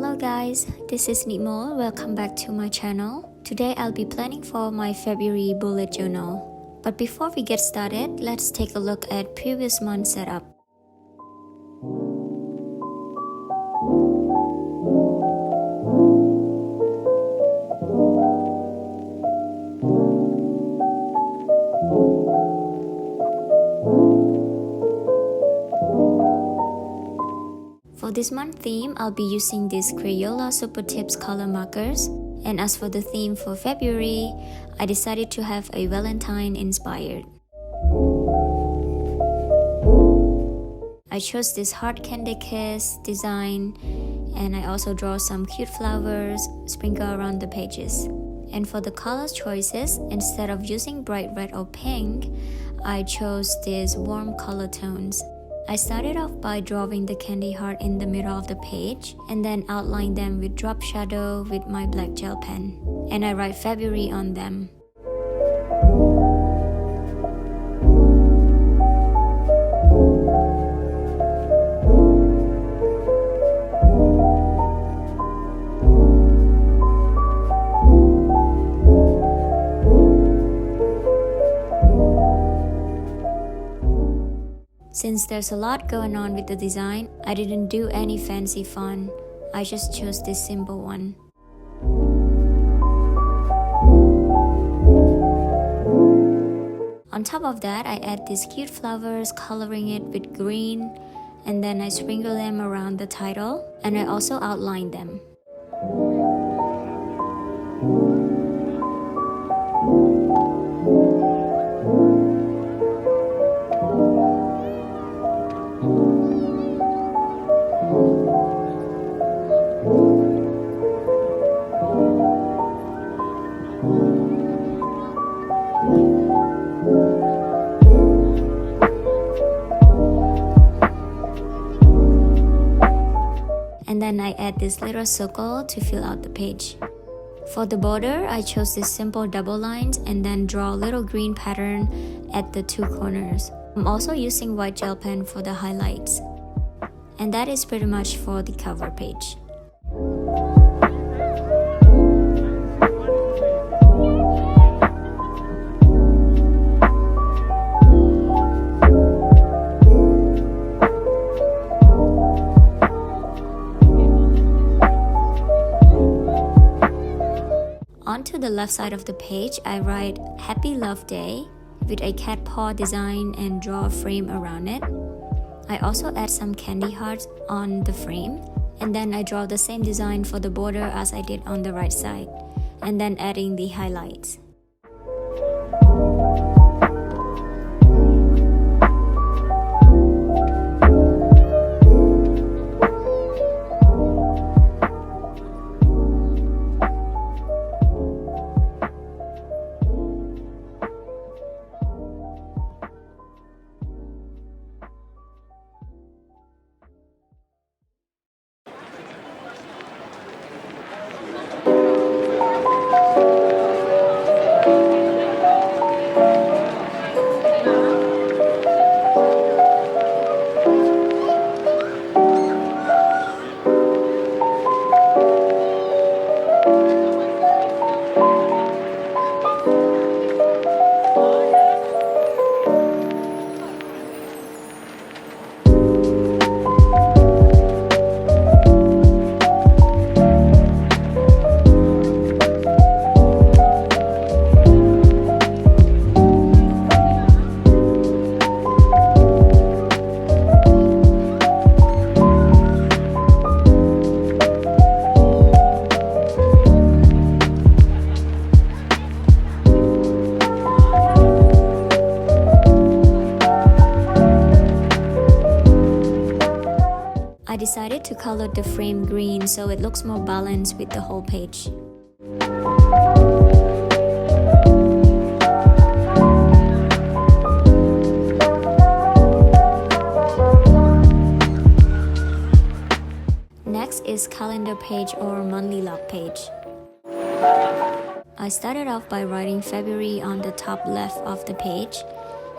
Hello guys, this is Nimo. Welcome back to my channel. Today I'll be planning for my February bullet journal. But before we get started, let's take a look at previous month setup. For this month theme, I'll be using these Crayola Super Tips color markers. And as for the theme for February, I decided to have a Valentine inspired. I chose this hard candy kiss design, and I also draw some cute flowers sprinkle around the pages. And for the color choices, instead of using bright red or pink, I chose these warm color tones. I started off by drawing the candy heart in the middle of the page and then outline them with drop shadow with my black gel pen. And I write February on them. Since there's a lot going on with the design, I didn't do any fancy font. I just chose this simple one. On top of that, I add these cute flowers, coloring it with green, and then I sprinkle them around the title, and I also outline them. And then I add this little circle to fill out the page. For the border, I chose this simple double lines and then draw a little green pattern at the two corners. I'm also using white gel pen for the highlights. And that is pretty much for the cover page. Onto the left side of the page, I write Happy Love Day with a cat paw design and draw a frame around it. I also add some candy hearts on the frame, and then I draw the same design for the border as I did on the right side, and then adding the highlights. I decided to color the frame green so it looks more balanced with the whole page. Next is calendar page or monthly log page. I started off by writing February on the top left of the page,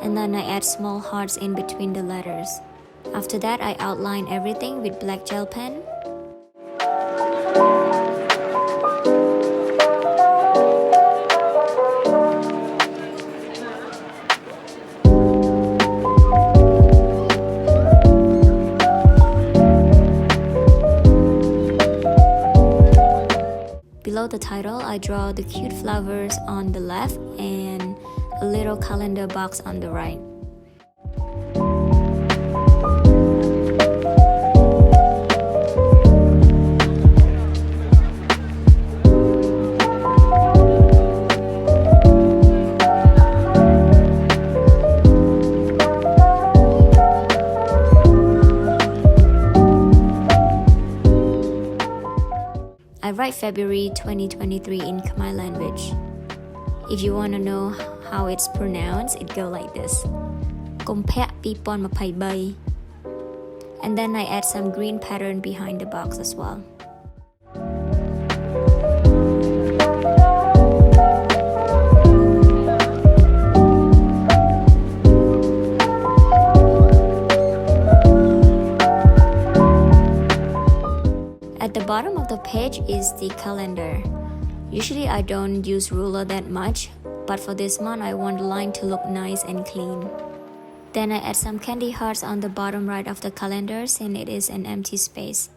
and then I add small hearts in between the letters. After that, I outline everything with black gel pen. below the title, I draw the cute flowers on the left and a little calendar box on the right. I write February 2023 in Khmer language. If you want to know how it's pronounced, it goes like this. Kompek 2023. And then I add some green pattern behind the box as well. At the bottom of the page is the calendar. Usually I don't use ruler that much, but for this month I want the line to look nice and clean. Then I add some candy hearts on the bottom right of the calendar since it is an empty space.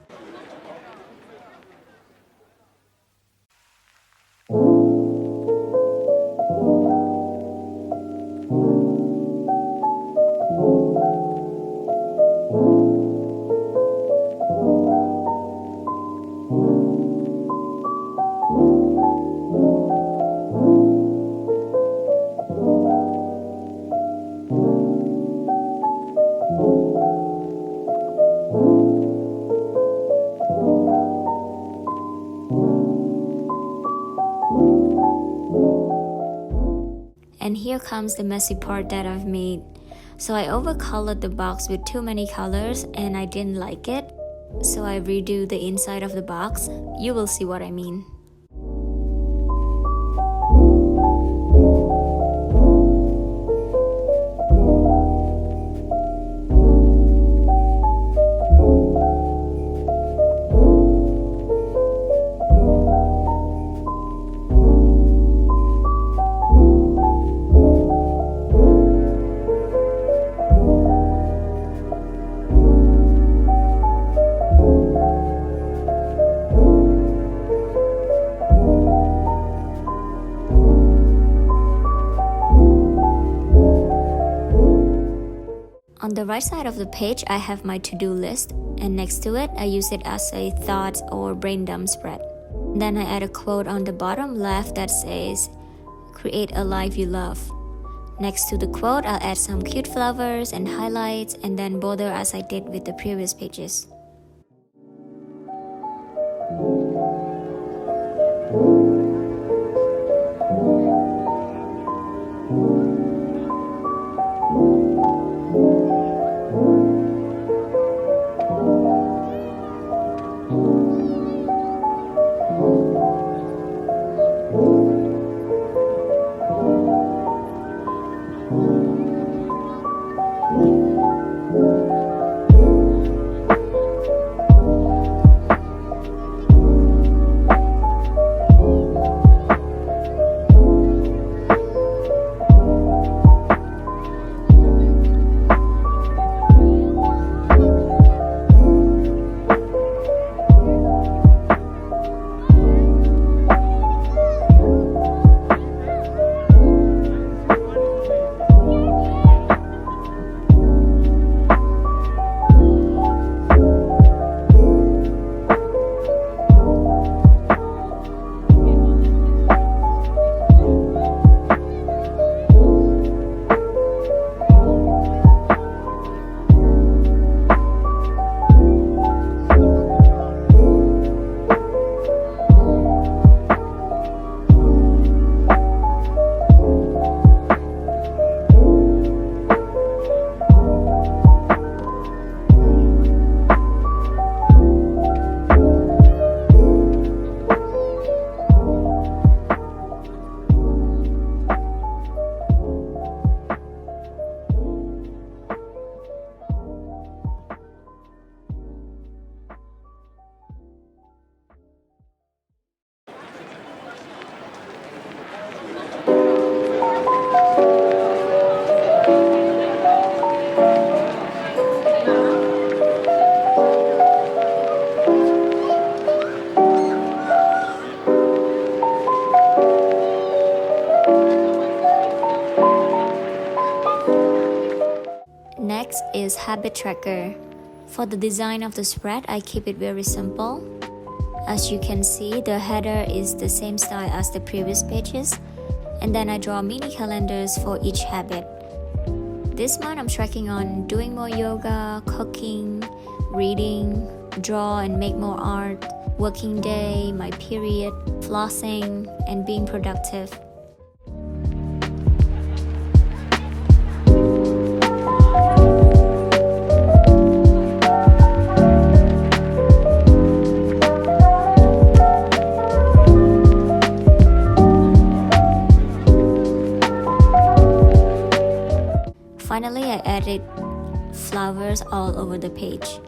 And here comes the messy part that I've made. So I overcolored the box with too many colors and I didn't like it. So I redo the inside of the box. You will see what I mean. On the right side of the page, I have my to-do list, and next to it, I use it as a thoughts or brain dump spread. Then I add a quote on the bottom left that says, "Create a life you love." Next to the quote, I'll add some cute flowers and highlights, and then border as I did with the previous pages. habit tracker. For the design of the spread, I keep it very simple. As you can see, the header is the same style as the previous pages, and then I draw mini calendars for each habit. This month I'm tracking on doing more yoga, cooking, reading, draw and make more art, working day, my period, flossing, and being productive. Finally, I added flowers all over the page.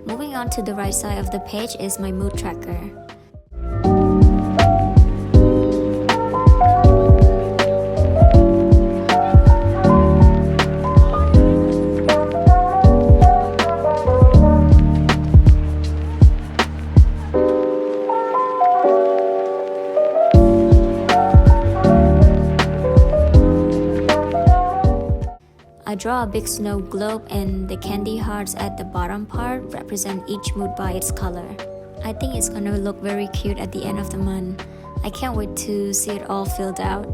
Moving on to the right side of the page is my mood tracker. I draw a big snow globe and the candy hearts at the bottom part represent each mood by its color. I think it's gonna look very cute at the end of the month. I can't wait to see it all filled out.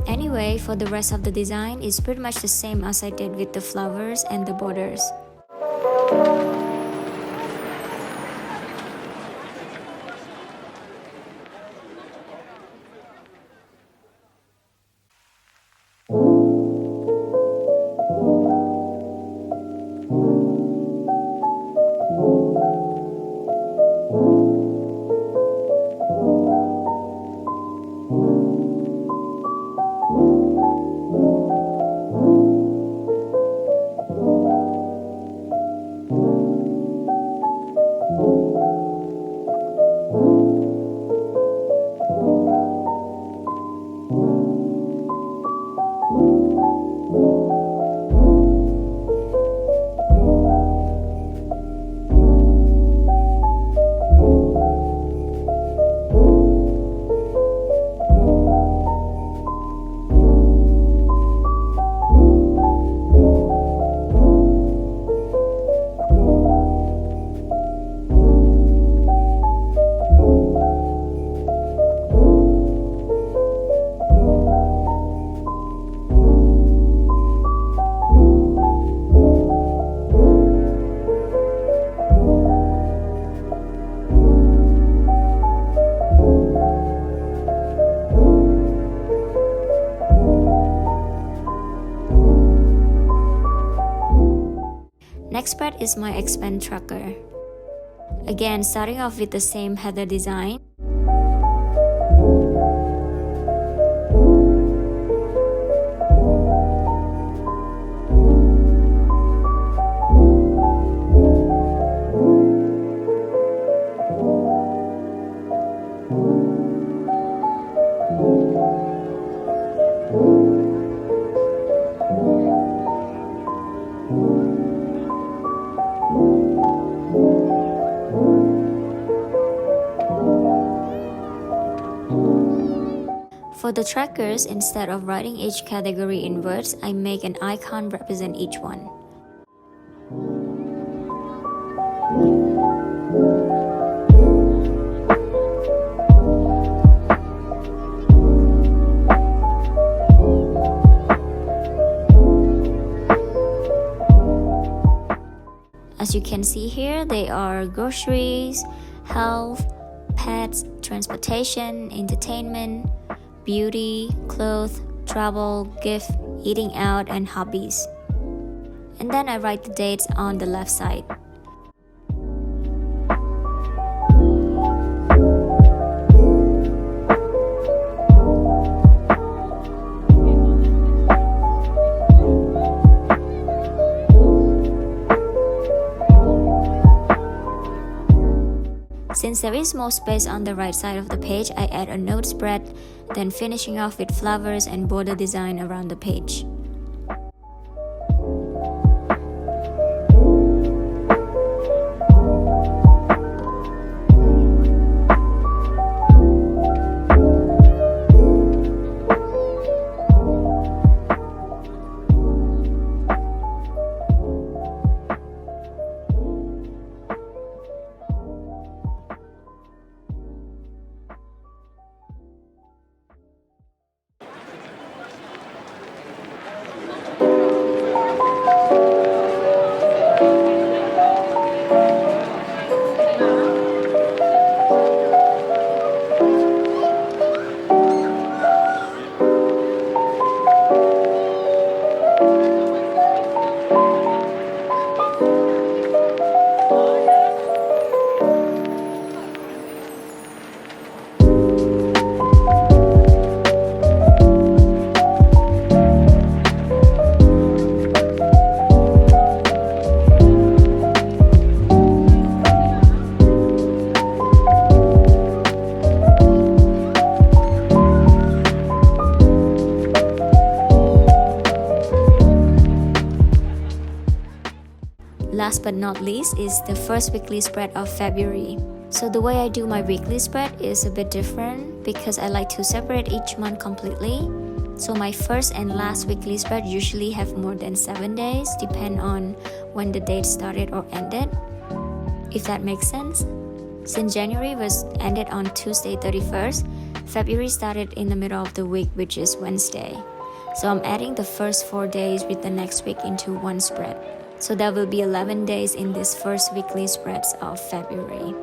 Anyway, for the rest of the design, it's pretty much the same as I did with the flowers and the borders. Next part is my expand tracker. Again, starting off with the same header design. For the trackers, instead of writing each category in words, I make an icon represent each one. As you can see here, they are groceries, health, pets, transportation, entertainment, beauty, clothes, travel, gift, eating out, and hobbies. And then I write the dates on the left side. Since there is more space on the right side of the page, I add a note spread, then finishing off with flowers and border design around the page. Last but not least is the first weekly spread of February. So the way I do my weekly spread is a bit different because I like to separate each month completely. So my first and last weekly spread usually have more than 7 days, depend on when the date started or ended, if that makes sense. Since January was ended on Tuesday 31st, February started in the middle of the week, which is Wednesday. So I'm adding the first 4 days with the next week into one spread. So there will be 11 days in this first weekly spreads of February.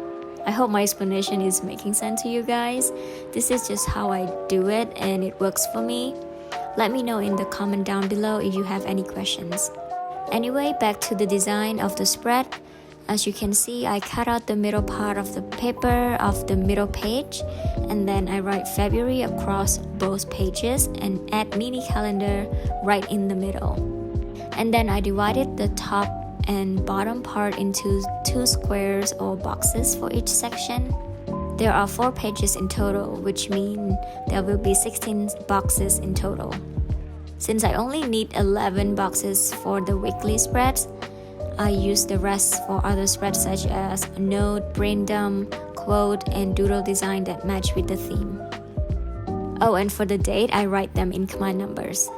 I hope my explanation is making sense to you guys. This is just how I do it and it works for me. Let me know in the comment down below if you have any questions. Anyway, back to the design of the spread. As you can see, I cut out the middle part of the paper of the middle page, and then I write February across both pages and add mini calendar right in the middle. And then I divided the top and bottom part into 2 squares or boxes for each section. There are 4 pages in total, which means there will be 16 boxes in total. Since I only need 11 boxes for the weekly spreads, I use the rest for other spreads such as a note, brain dump, quote, and doodle design that match with the theme. Oh, and for the date, I write them in command numbers.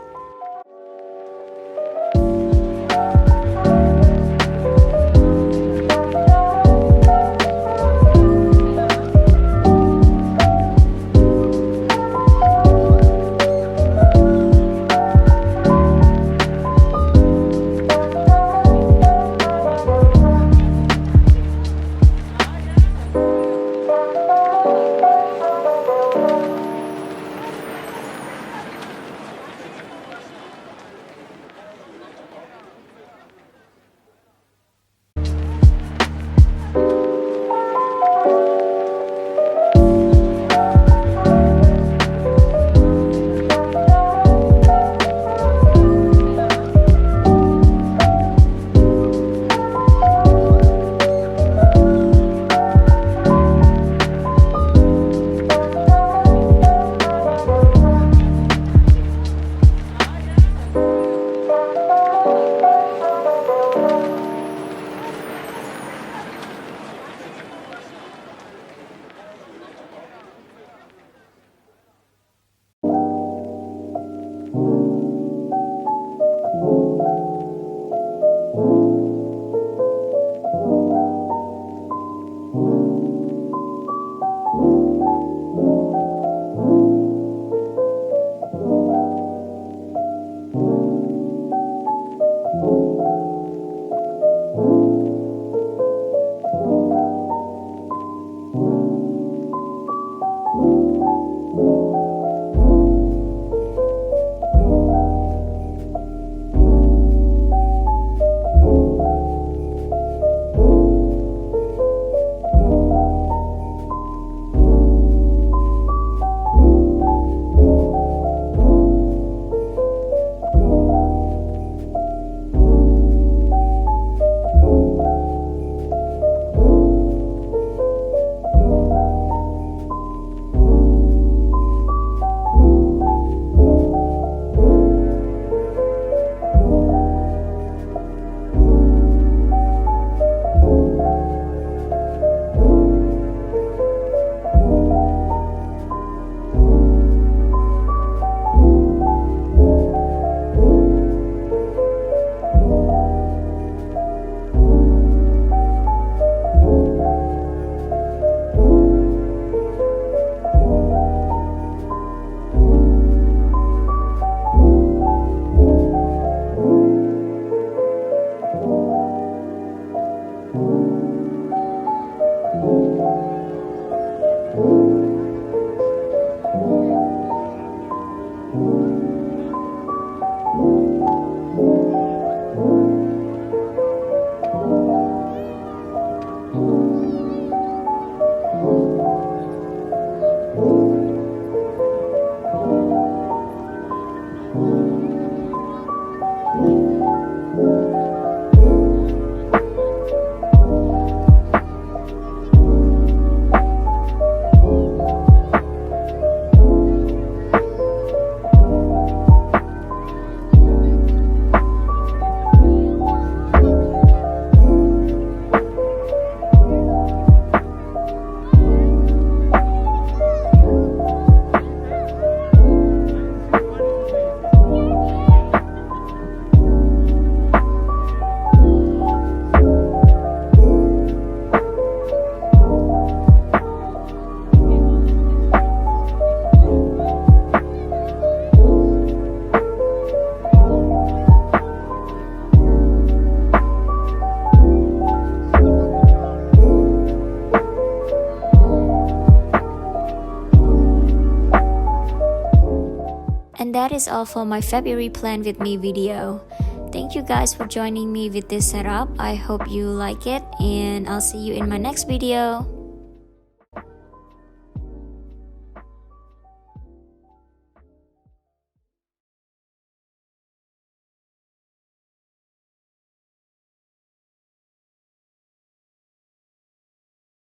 that is all for my February plan with me video. Thank you guys for joining me with this setup. I hope you like it, and I'll see you in my next video.